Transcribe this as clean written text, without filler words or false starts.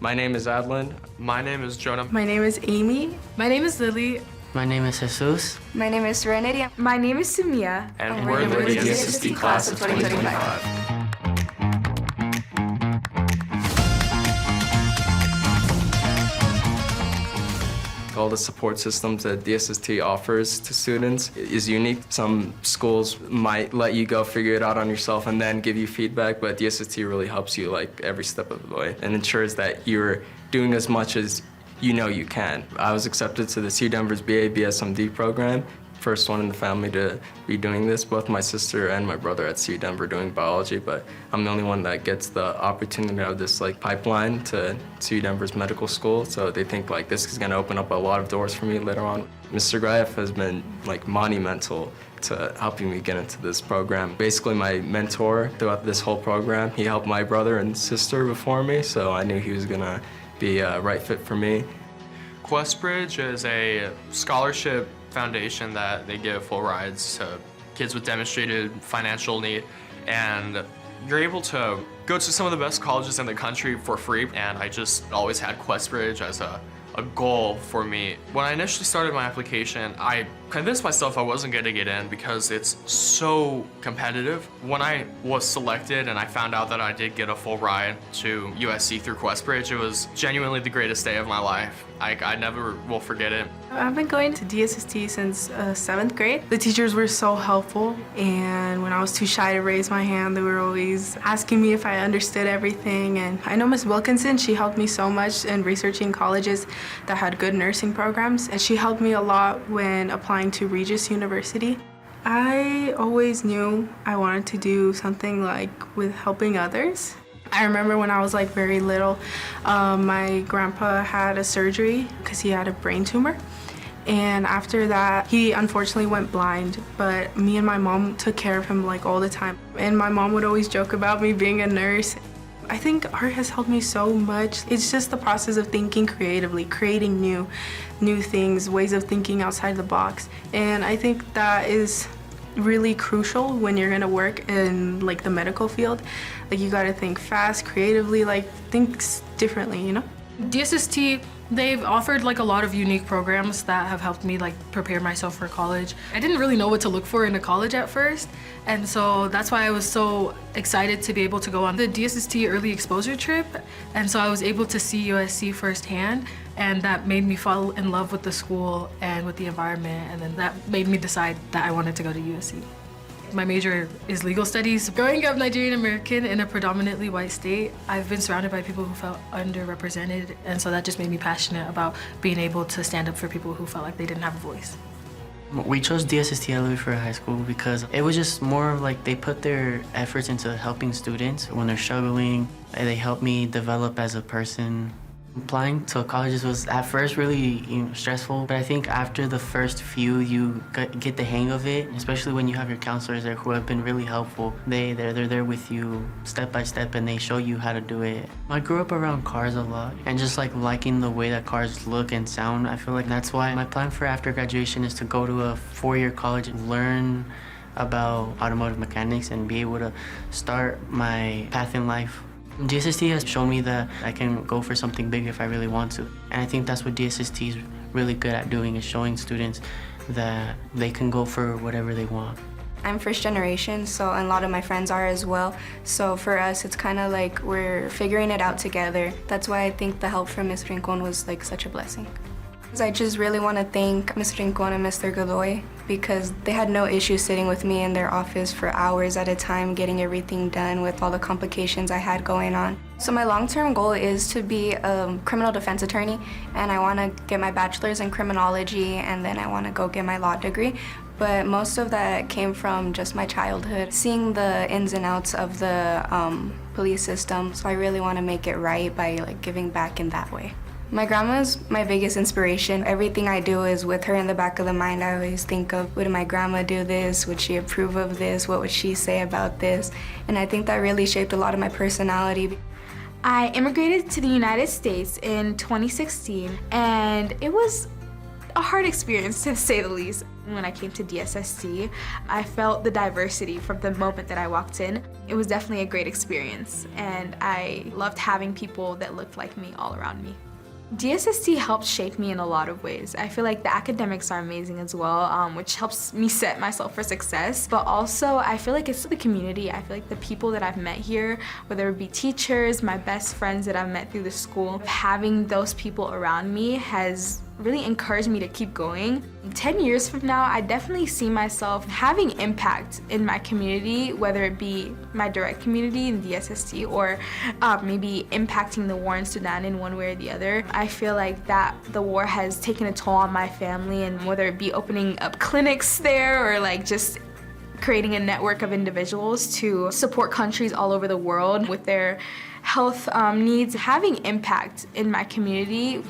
My name is Adlin. My name is Jonah. My name is Amy. My name is Lily. My name is Jesus. My name is Serenity. My name is Sumia. And we're the DSST class of 2025. All the support systems that DSST offers to students is unique. Some schools might let you go figure it out on yourself and then give you feedback, but DSST really helps you like every step of the way and ensures that you're doing as much as you know you can. I was accepted to the CU Denver's BA/BSMD program. First one in the family to be doing this. Both my sister and my brother at CU Denver doing biology, but I'm the only one that gets the opportunity to have this like pipeline to CU Denver's medical school. So they think like this is gonna open up a lot of doors for me later on. Mr. Graef has been like monumental to helping me get into this program. Basically my mentor throughout this whole program. He helped my brother and sister before me, so I knew he was gonna be a right fit for me. Questbridge is a scholarship foundation that they give full rides to kids with demonstrated financial need, and you're able to go to some of the best colleges in the country for free. And I just always had Questbridge as a goal for me. When I initially started my application, I convinced myself I wasn't going to get in because it's so competitive. When I was selected and I found out that I did get a full ride to USC through Questbridge, it was genuinely the greatest day of my life. I never will forget it. I've been going to DSST since 7th grade. The teachers were so helpful, and when I was too shy to raise my hand, they were always asking me if I understood everything. And I know Ms. Wilkinson, she helped me so much in researching colleges that had good nursing programs, and she helped me a lot when applying to Regis University. I always knew I wanted to do something like with helping others. I remember when I was like very little, my grandpa had a surgery because he had a brain tumor. And after that, he unfortunately went blind, but me and my mom took care of him like all the time. And my mom would always joke about me being a nurse. I think art has helped me so much. It's just the process of thinking creatively, creating new things, ways of thinking outside the box. And I think that is really crucial when you're gonna work in like the medical field. Like you gotta think fast, creatively, like think differently, you know? DSST, they've offered like a lot of unique programs that have helped me like prepare myself for college. I didn't really know what to look for in a college at first, and so that's why I was so excited to be able to go on the DSST early exposure trip. And so I was able to see USC firsthand, and that made me fall in love with the school and with the environment, and then that made me decide that I wanted to go to USC. My major is legal studies. Growing up Nigerian American in a predominantly white state, I've been surrounded by people who felt underrepresented, and so that just made me passionate about being able to stand up for people who felt like they didn't have a voice. We chose DSST LA for high school because it was just more of like they put their efforts into helping students when they're struggling. They helped me develop as a person. Applying to colleges was at first really stressful, but I think after the first few you get the hang of it, especially when you have your counselors there who have been really helpful. They're there with you step by step, and they show you how to do it. I grew up around cars a lot and just like liking the way that cars look and sound. I feel like that's why my plan for after graduation is to go to a 4-year college and learn about automotive mechanics and be able to start my path in life. DSST has shown me that I can go for something big if I really want to. And I think that's what DSST is really good at doing, is showing students that they can go for whatever they want. I'm first generation, so a lot of my friends are as well. So for us, it's kind of like we're figuring it out together. That's why I think the help from Ms. Rincon was like such a blessing. I just really want to thank Ms. Rincon and Mr. Godoy because they had no issue sitting with me in their office for hours at a time getting everything done with all the complications I had going on. So my long-term goal is to be a criminal defense attorney, and I want to get my bachelor's in criminology, and then I want to go get my law degree. But most of that came from just my childhood, seeing the ins and outs of the police system. So I really want to make it right by like giving back in that way. My grandma's my biggest inspiration. Everything I do is with her in the back of the mind. I always think of, would my grandma do this? Would she approve of this? What would she say about this? And I think that really shaped a lot of my personality. I immigrated to the United States in 2016, and it was a hard experience to say the least. When I came to DSST, I felt the diversity from the moment that I walked in. It was definitely a great experience, and I loved having people that looked like me all around me. DSST helped shape me in a lot of ways. I feel like the academics are amazing as well, which helps me set myself for success. But also, I feel like it's the community. I feel like the people that I've met here, whether it be teachers, my best friends that I've met through the school, having those people around me has really encouraged me to keep going. 10 years from now, I definitely see myself having impact in my community, whether it be my direct community in DSST or maybe impacting the war in Sudan in one way or the other. I feel like that the war has taken a toll on my family, and whether it be opening up clinics there or like just creating a network of individuals to support countries all over the world with their health needs, having impact in my community